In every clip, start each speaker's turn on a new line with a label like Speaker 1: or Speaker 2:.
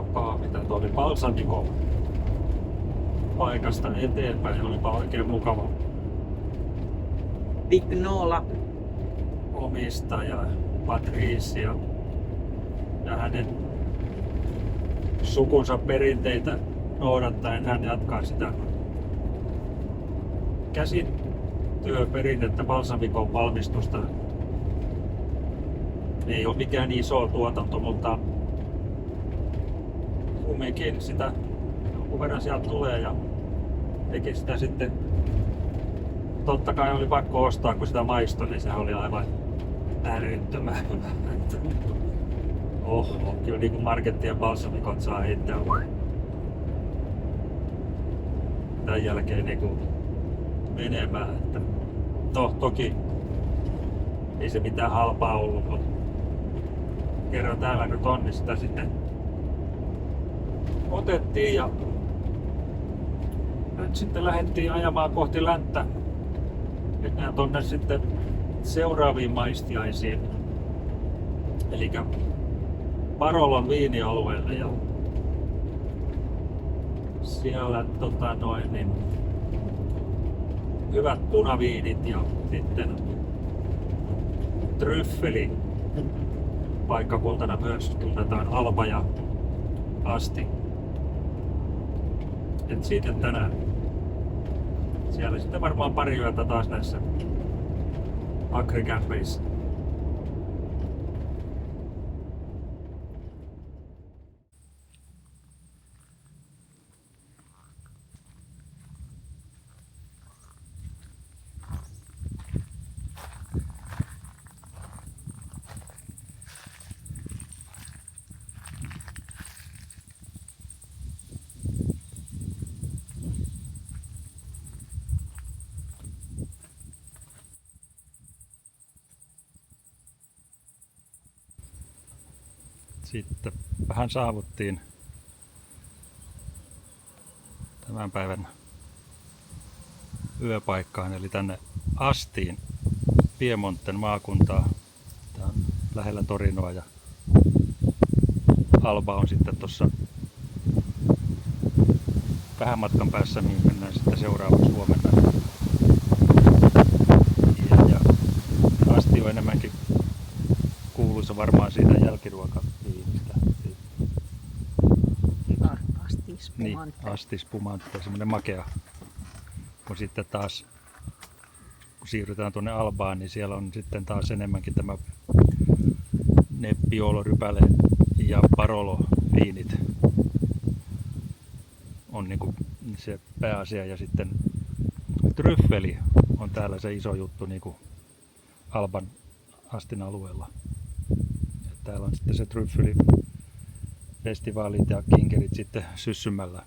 Speaker 1: tapaa, mitä tuoli Balsamicon paikasta eteenpäin. Olipa oikein mukava
Speaker 2: Vignola.
Speaker 1: omistaja Patricia ja hänen sukunsa perinteitä noudattaen hän jatkaa sitä käsityöperinnettä, Balsamicon valmistusta. Ei ole mikään iso tuotanto, mutta kumminkin sitä jonkun verran sieltä tulee ja teki sitä sitten. Totta kai oli pakko ostaa, kun sitä maistoi, niin sehän oli aivan älyttömän hyvä. Kyllä niin kuin Marketti ja Balsamicot saa heittää tämän jälkeen niin kuin menemään. Että, toki ei se mitään halpaa ollut, mutta kerran täällä nyt on, niin sitä sitten otettiin ja nyt sitten lähdettiin ajamaan kohti länttä. Mennään tonne sitten seuraaviin maistiaisiin. Eli Barolon viinialueelle ja siellä niin hyvät punaviinit ja sitten tryffeli paikkakuntana myös tunnetaan Alba ja Asti. Et siitä tänään. Siellä sitten varmaan pari yötä taas näissä agrikämpeissä. Sitten vähän saavuttiin tämän päivän yöpaikkaan, eli tänne Astiin, Piemonten maakuntaa. Tää on lähellä Torinoa ja Alba on sitten tuossa vähän matkan päässä, mihin mennään sitten seuraavaksi huomenna. Ja Asti on enemmänkin kuuluisa varmaan siitä jälkiruokaviinistä. Niin, Asti Spumante, semmoinen makea. Kun sitten taas, kun siirrytään tuonne Albaan, niin siellä on sitten taas enemmänkin tämä Nebbiolo, Rypäle ja Barolo viinit on niinku se pääasia, ja sitten tryffeli on täällä se iso juttu niinku Alban Astin alueella. Ja täällä on sitten se tryffelifestivaalit ja kinkerit sitten syssymällä.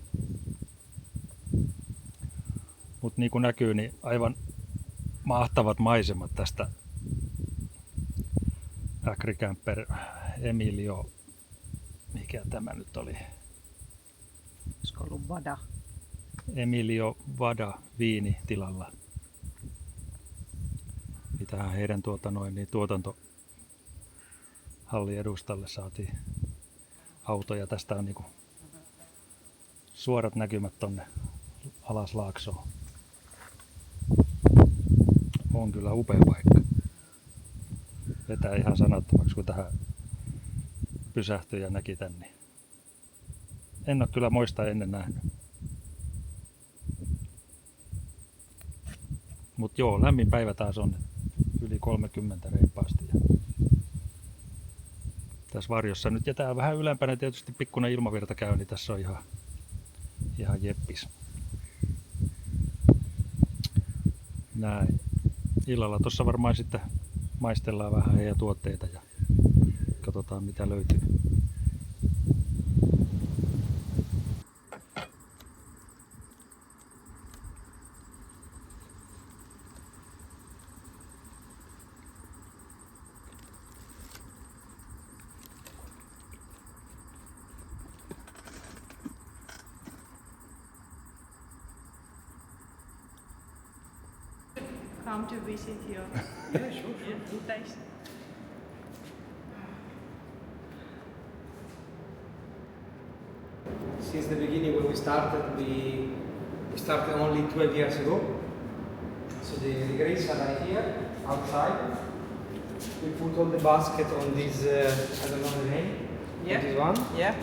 Speaker 1: Mut niin kuin näkyy, niin aivan mahtavat maisemat tästä Agricamper Emilio, mikä tämä nyt oli?
Speaker 2: Olisiko ollut Vada?
Speaker 1: Emilio Vada viinitilalla. Tähän heidän tuotantohallin edustalle saatiin autoja. Tästä on niinku suorat näkymät tonne alas Laaksoon. On kyllä upea paikka. Vetää ihan sanattomaksi, kun tähän pysähtyi ja näki tän. Niin en ole kyllä moista ennen nähnyt. Mut joo, lämmin päivä taas on. Yli 30 reippaasti. Ja tässä varjossa nyt, ja täällä vähän ylempänä tietysti pikkuinen ilmavirta käy, niin tässä on ihan jeppis. Näin. Illalla tuossa varmaan sitten maistellaan vähän heidän tuotteita ja katsotaan mitä löytyy.
Speaker 3: Come to visit your place.
Speaker 4: Since the beginning when we started only 12 years ago. So the grapes are right here, outside. We put all the basket on this, I don't know the name,
Speaker 2: Yeah.
Speaker 4: on this one,
Speaker 2: Yeah.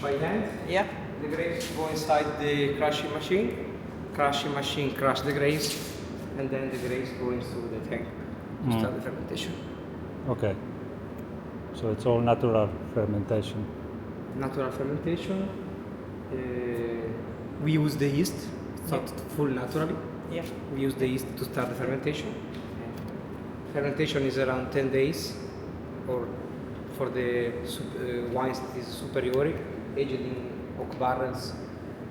Speaker 4: by hand.
Speaker 2: Yeah.
Speaker 4: The grapes go inside the crushing machine. Crushing machine crush the grapes, and then the grapes go into the tank to start the fermentation.
Speaker 1: Okay. So it's all natural fermentation.
Speaker 4: Natural fermentation. We use the yeast, it's not full naturally.
Speaker 2: Yeah.
Speaker 4: We use the yeast to start the fermentation. Fermentation is around 10 days, or for the wines that is superiore, aged in oak barrels,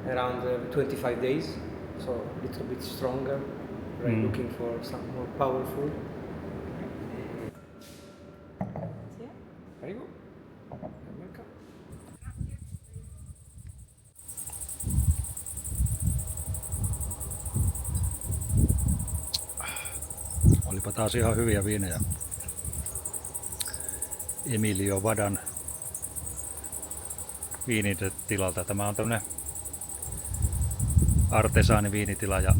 Speaker 4: around 25 days, so a little bit stronger. Right, looking for some more powerful. There you go. Welcome.
Speaker 1: Olipa taas ihan hyviä viinejä. Emilio Vadan viinitilalta. Tämä on tämmönen artesaaniviinitila ja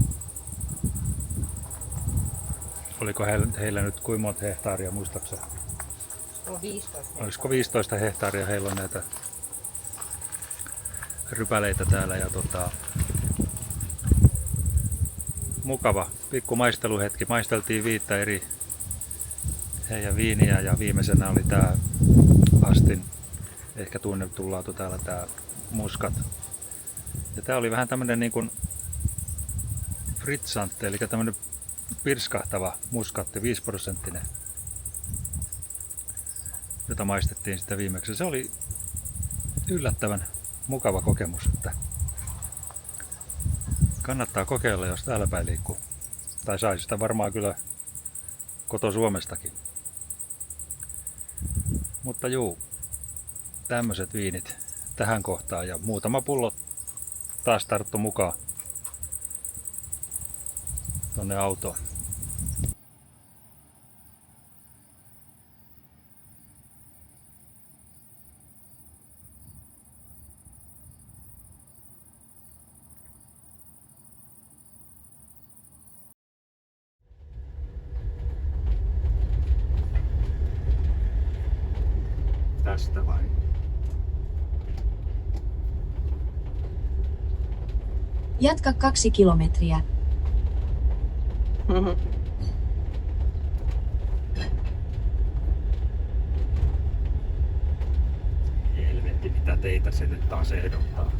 Speaker 1: oliko heillä nyt kuinka monta hehtaaria muistaakseni?
Speaker 2: On 15.
Speaker 1: Olisiko 15 hehtaaria heillä on näitä rypäleitä täällä ja mukava pikku maisteluhetki. Maisteltiin 5 eri heidän viiniä ja viimeisenä oli tää Astin ehkä tunnettu laatu täällä tää muskat. Ja tää oli vähän tämmönen niin kuin fritzante, eli tämmönen pirskahtava muskatti, 5%, jota maistettiin sitä viimeksi. Se oli yllättävän mukava kokemus, että kannattaa kokeilla, jos täällä päin liikkuu. Tai saisi sitä varmaan kyllä koto-Suomestakin. Mutta juu, tämmöiset viinit tähän kohtaan ja muutama pullo taas tarttu mukaan tonne autoon. Tästä vai?
Speaker 5: Jatka 2 kilometriä.
Speaker 1: Helvetti, mitä teitä se nyt taas ehdottaa.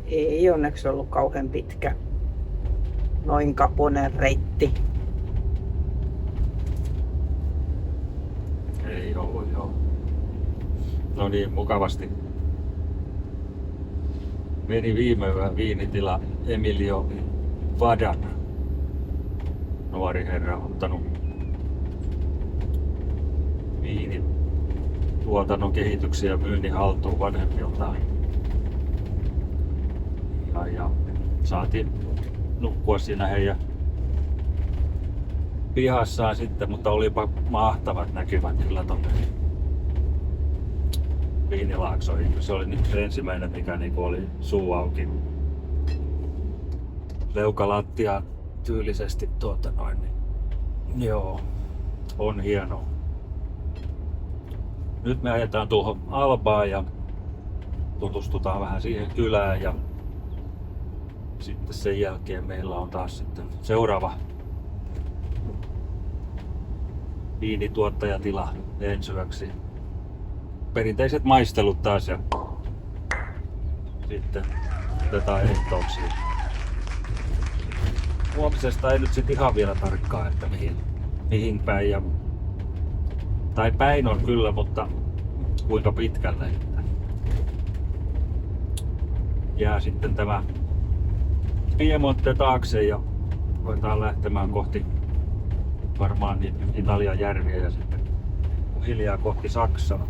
Speaker 2: Ei onneksi ollut kauhean pitkä. Noin kaponen reitti.
Speaker 1: Ei ollut joo. No niin, mukavasti. Meni viime yön viinitila Emilio Vadan. Nuori herra ottanut viinituotannon kehityksen ja myynnin haltuun vanhemmiltaan. Ja saatiin nukkua siinä heidän pihassaan sitten, mutta olipa mahtavat näkymät kyllä tonne viinilaaksoihin. Se oli nyt se ensimmäinen, mikä niinku oli suu auki. Leukalattia tyylisesti niin joo, on hieno. Nyt me ajetaan tuohon Albaan ja tutustutaan vähän siihen kylään ja sitten sen jälkeen meillä on taas sitten seuraava viinituottajatila ensi yöksi. Perinteiset maistelut taas ja sitten otetaan ehtooksiin. Huomisesta ei nyt sit ihan vielä tarkkaa, että mihin päin tai päin on kyllä, mutta kuinka pitkälle. Jää sitten tämä Piemonte taakse ja voidaan lähtemään kohti varmaan Italian järviä ja sitten hiljaa kohti Saksaa.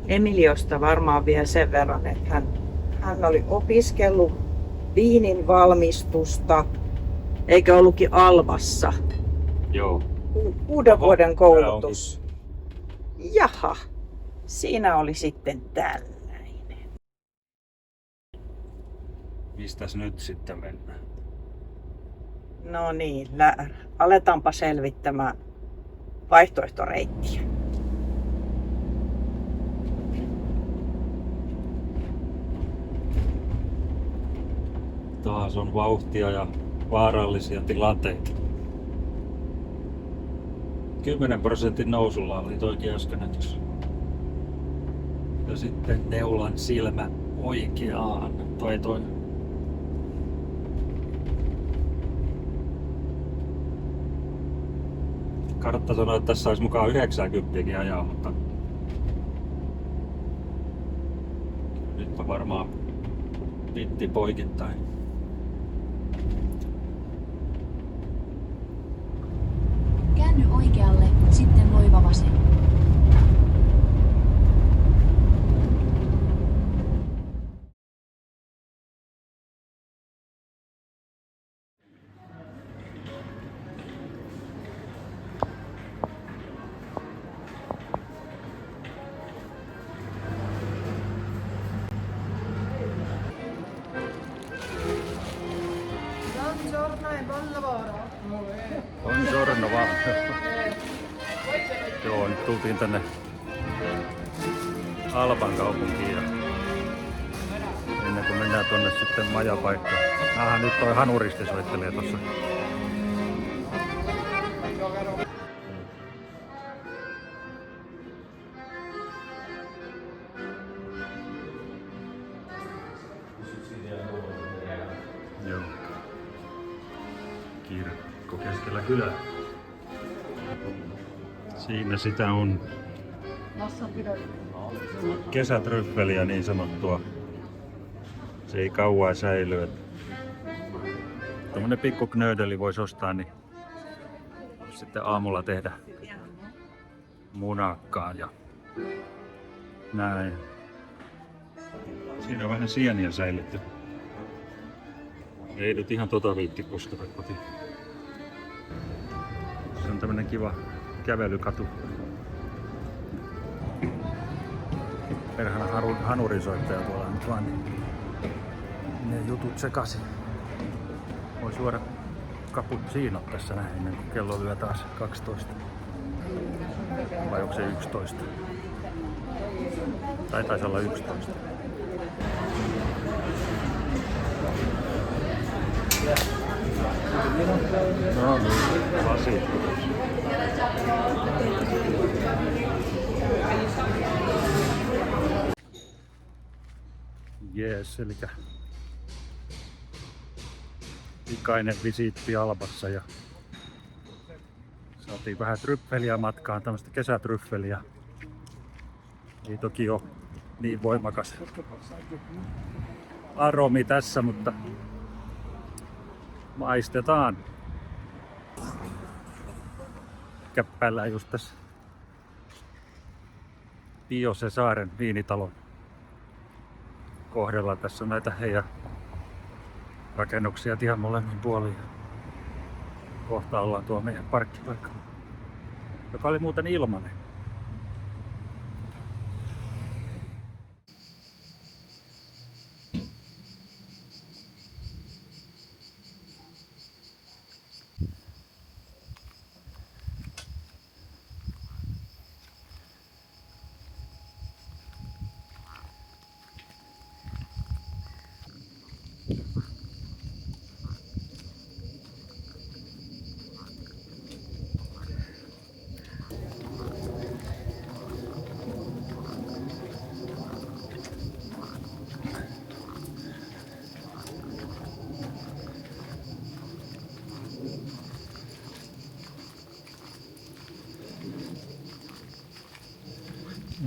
Speaker 2: Emiliosta varmaan vielä sen verran, että hän oli opiskellut viinin valmistusta, eikä ollutkin Alvassa.
Speaker 1: Joo.
Speaker 2: 6 vuoden koulutus. Jaha, siinä oli sitten tällainen.
Speaker 1: Mistäs nyt sitten mennään?
Speaker 2: No niin, aletaanpa selvittämään vaihtoehtoreittiä.
Speaker 1: Taas on vauhtia ja vaarallisia tilanteita. 10% nousulla oli toi kieskonetus. Ja sitten neulan silmä oikeaan. Toi. Kartta sanoi, että tässä olisi mukaan 90 ajaa, mutta nyt on varmaan pitti poikittain.
Speaker 5: Käänny oikealle, sitten loiva vasen.
Speaker 1: Buongiorno vaan. Joo, nyt tultiin tänne Alban kaupunkiin ja ennen kuin mennään tonne sitten majapaikkaan. Nyt toi hanuristi soittelee tossa. Joo. Kirkko keskellä kylää. Siinä sitä on kesätryffeliä niin sanottua. Se ei kauan säily. Tuommoinen pikku knöydeli voisi ostaa, niin sitten aamulla tehdä munakkaan ja näin. Siinä on vähän sieniä säilytty. Ei nyt ihan viitti kuskata kotiin. Se on tämmönen kiva kävelykatu. Perhana hanurisoittaja tuolla nyt vaan, niin ne jutut sekaisin. Voi juoda cappuccinot tässä näin ennen kuin kello lyö taas 12. Vai onko se 11? Tai taisi olla 11. No niin, lasit. Jees, eli pikainen visiitti Albassa ja saatiin vähän tryffeliä matkaan, tämmöistä kesätryffeliä. Ei toki ole niin voimakas aromi tässä, mutta maistetaan. Käppäillään just tässä Pio Cesaren viinitalon kohdalla. Tässä on näitä heidän rakennuksia ihan molemmin puolin. Kohta ollaan tuo meidän parkkipaikka, joka oli muuten ilmainen.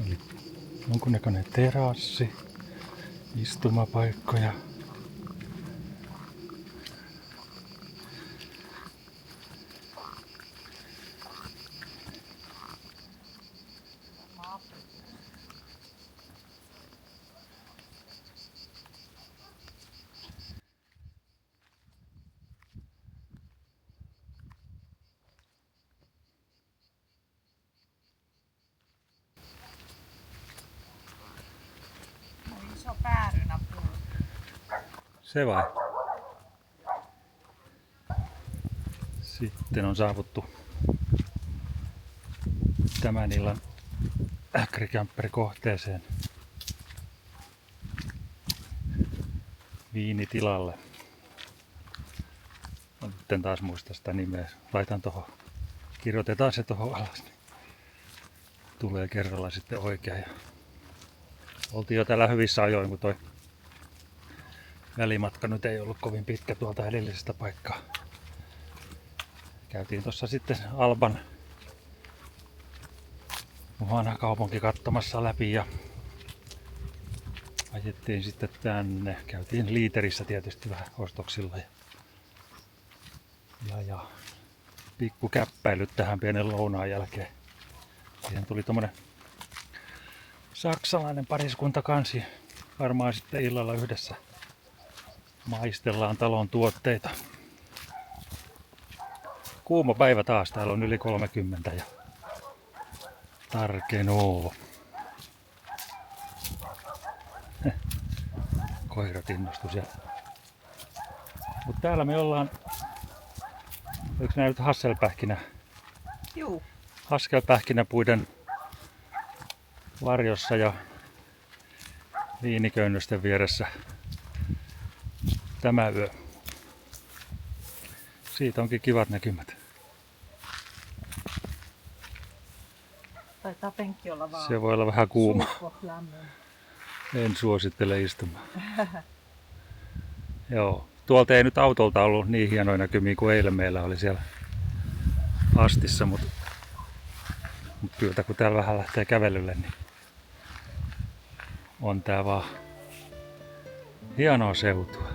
Speaker 1: Eli jonkunnäköinen terassi, istumapaikkoja. Se vai. Sitten on saavuttu tämän illan äkrikämppärikohteeseen. Viinitilalle. Nyt en taas muista sitä nimeä. Laitan tohon. Kirjoitetaan se tohon alas. Niin tulee kerralla sitten oikein. Ja oltiin jo täällä hyvissä ajoin, kun toi välimatka nyt ei ollut kovin pitkä tuolta edellisestä paikkaa. Käytiin tuossa sitten Alban vanha kaupunki katsomassa läpi ja ajettiin sitten tänne. Käytiin Liiterissä tietysti vähän ostoksilla ja pikku käppäilyt tähän pienen lounaan jälkeen. Siihen tuli tommonen saksalainen pariskunta kansi. Varmaan sitten illalla yhdessä maistellaan talon tuotteita. Kuuma päivä taas, täällä on yli 30 ja tarkenoo. Koirat innostu siellä. Mut täällä me ollaan, oliko nää nyt hasselpähkinä?
Speaker 2: Juu.
Speaker 1: Haskelpähkinäpuiden varjossa ja viiniköynnösten vieressä tämä yö. Siitä onkin kivat näkymät.
Speaker 2: Taitaa penkki olla vaan.
Speaker 1: Se voi olla vähän kuuma.
Speaker 2: Lämmin.
Speaker 1: En suosittele istumaan. Joo. Tuolta ei nyt autolta ollut niin hienoja näkymiä kuin eilen meillä oli siellä Astissa, mutta kyllä kun täällä vähän lähtee kävelylle, niin on tää vaan hienoa seutua.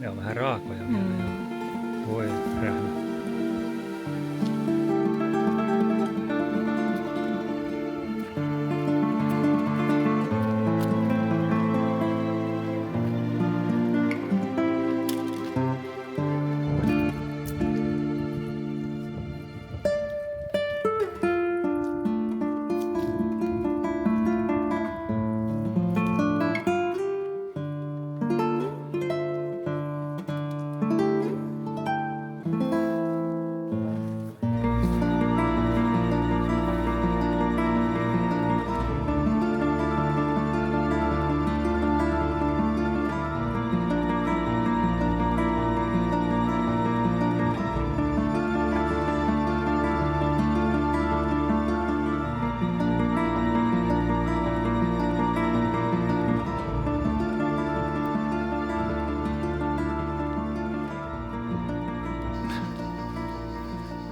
Speaker 1: Ne on vähän raakoja vielä. Voi rähmä.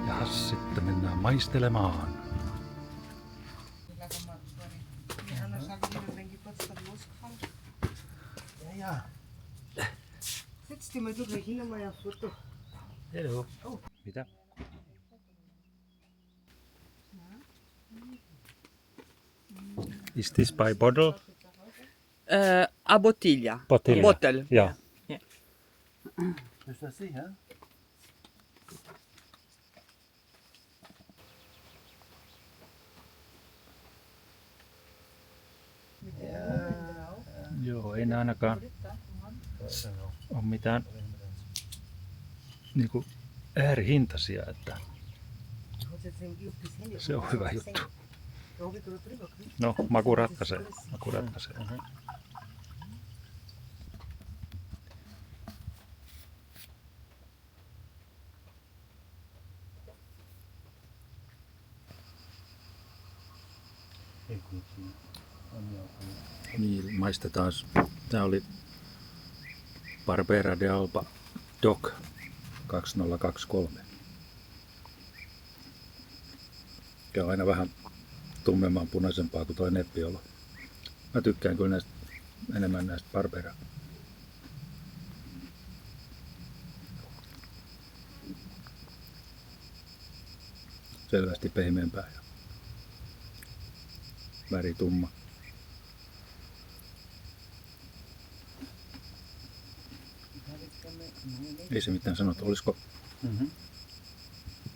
Speaker 1: Ja sitten mennään maistelemaan.
Speaker 6: Setz dich mal du gleich hin, mal ein Foto.
Speaker 1: Hello. Mitä? Is this by bottle?
Speaker 6: A bottiglia.
Speaker 1: Bottiglia.
Speaker 6: Bottle.
Speaker 1: Ja. Joo, ei ne ainakaan ole mitään niinku äärihintaisia, että se on hyvä juttu. No, maku ratkaisee. Maku ratkaisee. Niin, maistetaan. Tää oli Barbera de Alba Doc 2023. Ja on aina vähän tummemman punaisempaa kuin toi Nebbiolo. Mä tykkään kyllä näistä, enemmän näistä Barbera. Selvästi pehmeämpää ja väri tumma. Ei se mitään sanota, olisiko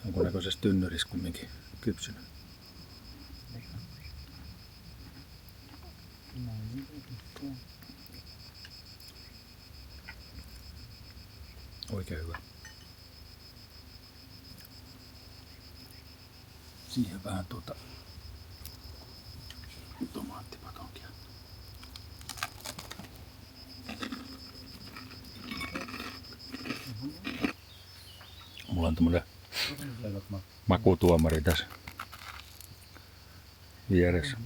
Speaker 7: jonkunnäköisessä tynnyrissä kumminkin kypsynyt. Oikein hyvä. Siihen vähän tomaattipatonkia. Mulla on tämmönen makutuomari tässä vieressä.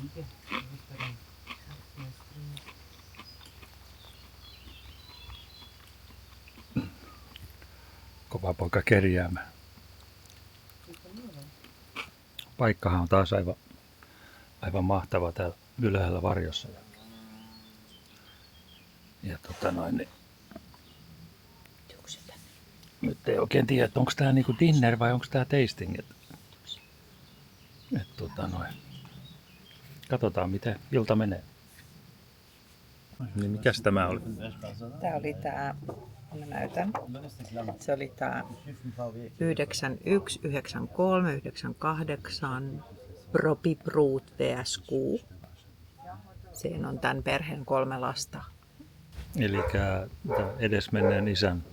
Speaker 7: Kova poika kerjäämään. Paikkahan on taas aivan mahtava täällä ylhäällä varjossa. Ja niin, nyt ei oikein tiedä, että onko tää niinku dinner vai onko tää tasting. Katsotaan miten ilta menee. Niin mikäs tämä oli?
Speaker 2: Tää oli mä näytän. Se oli tää 91, 93, 98 Propi Brut VSQ. Siinä on tämän perheen 3 lasta
Speaker 7: Elikkä edesmenneen isän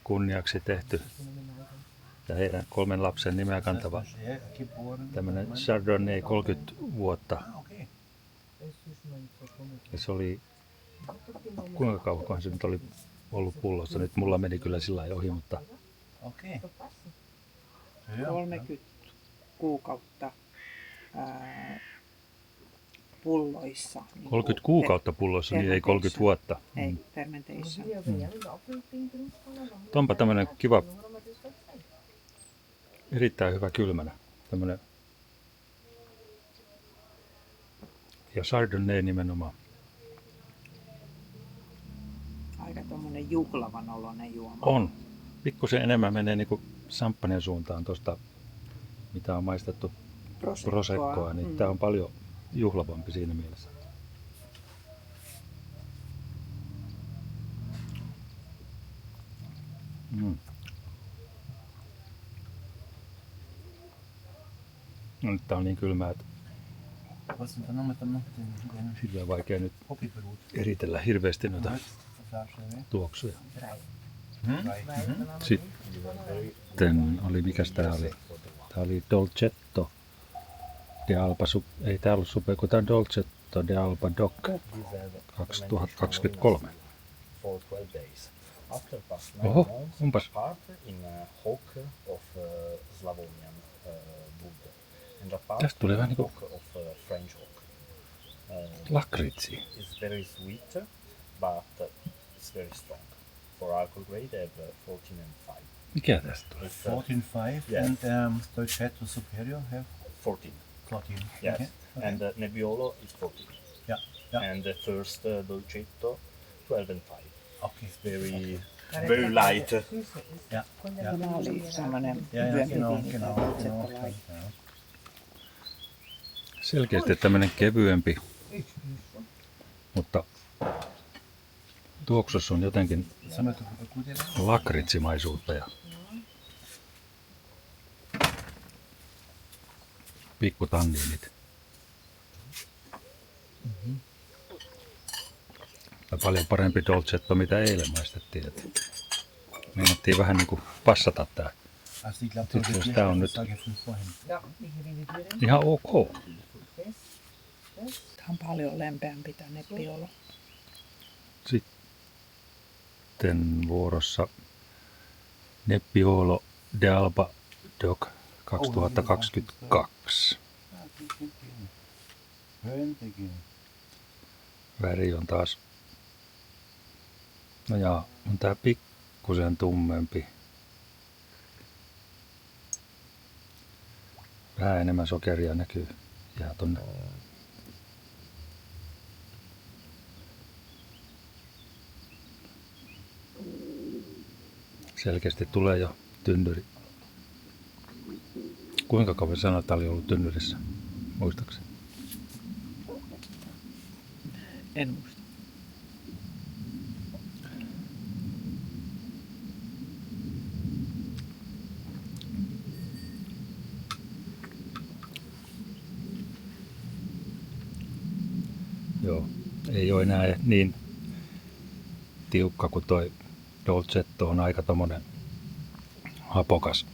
Speaker 2: kunniaksi.
Speaker 7: tehty ja heidän 3 lapsen nimeä kantava tämmönen Chardonnay 30 vuotta. Ja se oli, kuinka kauan se nyt oli ollut pullossa? Nyt mulla meni kyllä sillä lailla ohi, mutta
Speaker 2: 30 kuukautta pulloissa.
Speaker 7: 30 kuukautta pullossa, niin ei 30 vuotta.
Speaker 2: Ei, fermentation.
Speaker 7: Onpa tämmönen kiva, erittäin hyvä kylmänä. Tämmönen. Ja Chardonnay nimenomaan.
Speaker 2: Aika tommonen juhlavan oloinen juoma.
Speaker 7: On. Pikkusen enemmän menee niinku samppanjan suuntaan tosta, mitä on maistettu proseccoa, niin tää on paljon juhlavampi siinä mielessä. No nyt tää on niin kylmää, että hirveän vaikea nyt eritellä hirveästi noita tuoksuja. Sitten oli, mikäs tää oli? Tää oli Dolcetto de Alba, ei tää ollut Super, kun tää on Dolcetto de Alba Doc 2023. Oho, onpas. Tästä tuli vähän niinku lakritsi. Mikä tästä tuli?
Speaker 8: 14.5 and Dolcetto Superior have
Speaker 9: 14.
Speaker 8: 14.
Speaker 9: Yes.
Speaker 8: Okay.
Speaker 9: And Nebbiolo is 14.
Speaker 8: Yeah. Yeah.
Speaker 9: And the first Dolcetto 12 and 5.
Speaker 8: Okay.
Speaker 9: Very very light.
Speaker 8: Ja.
Speaker 2: Tämä oli semmoinen
Speaker 8: Ja, genau.
Speaker 7: Selkeästi tämmönen kevyempi, mutta tuoksussa on jotenkin lakritsimaisuutta ja pikkutanniinit. Ja paljon parempi Dolcetto, mitä eilen maistettiin. Että meinattiin vähän niinku passata tää. Sitten tää on nyt ihan ok.
Speaker 2: Tämä on paljon lempeämpi tämä Nebbiolo.
Speaker 7: Sitten vuorossa Nebbiolo de Alba Doc 2022. Väri on taas, no jaa, on tää pikkusen tummempi. Vähän enemmän sokeria näkyy. Jää tonne. Selkeästi tulee jo tynnyri. Kuinka kauan sanoit, että oli ollut tynnyrissä? Muistaakseni?
Speaker 2: En muista.
Speaker 7: Joo, ei ole enää niin tiukka kuin toi Dolcetto on aika tommonen hapokas.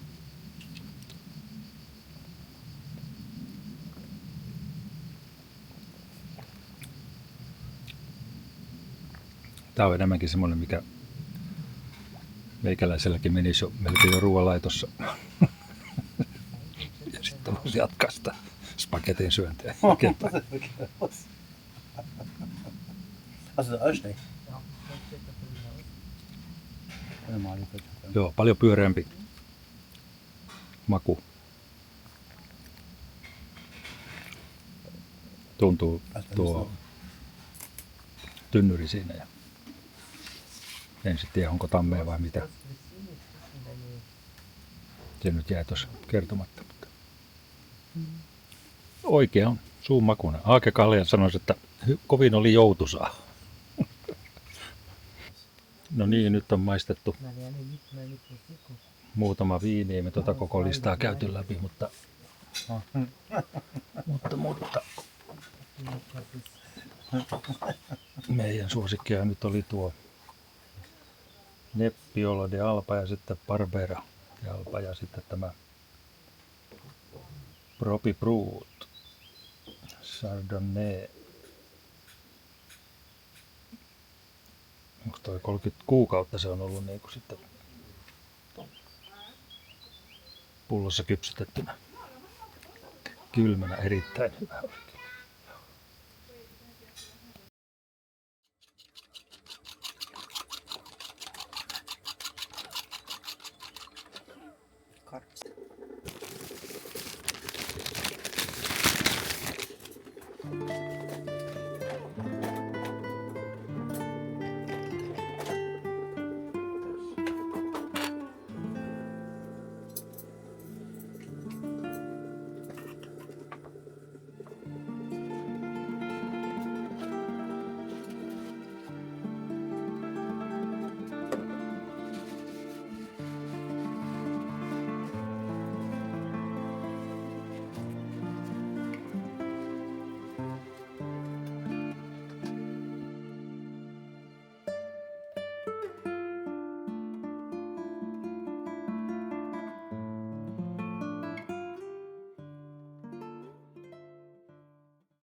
Speaker 7: Tää on enemmänkin semmonen, mikä meikäläiselläkin menisi jo melkein jo ruoanlaitossa. Ja sitten voisi jatkaa sitä spagetin syöntiä.
Speaker 8: Also der Ausschnitt.
Speaker 7: Joo, paljon pyöreämpi maku. Tuntuu tuo tynnyri siinä. Ja en sitten tiedä, onko tammea vai mitä. Se nyt jäi tuossa kertomatta. Mutta oikein on suun makuinen. Aake Kallian sanoisi, että kovin oli joutusaa. No niin, nyt on maistettu muutama viini. Ei me tuota koko listaa käyty läpi, mutta meidän suosikkia nyt oli tuo Nebbiolo de Alba ja sitten Barbera de Alba ja sitten tämä Propri Brut Chardonnay. Onko toi 30 kuukautta se on ollut niin kuin sitten pullossa kypsytettynä kylmänä erittäin hyvä oikein.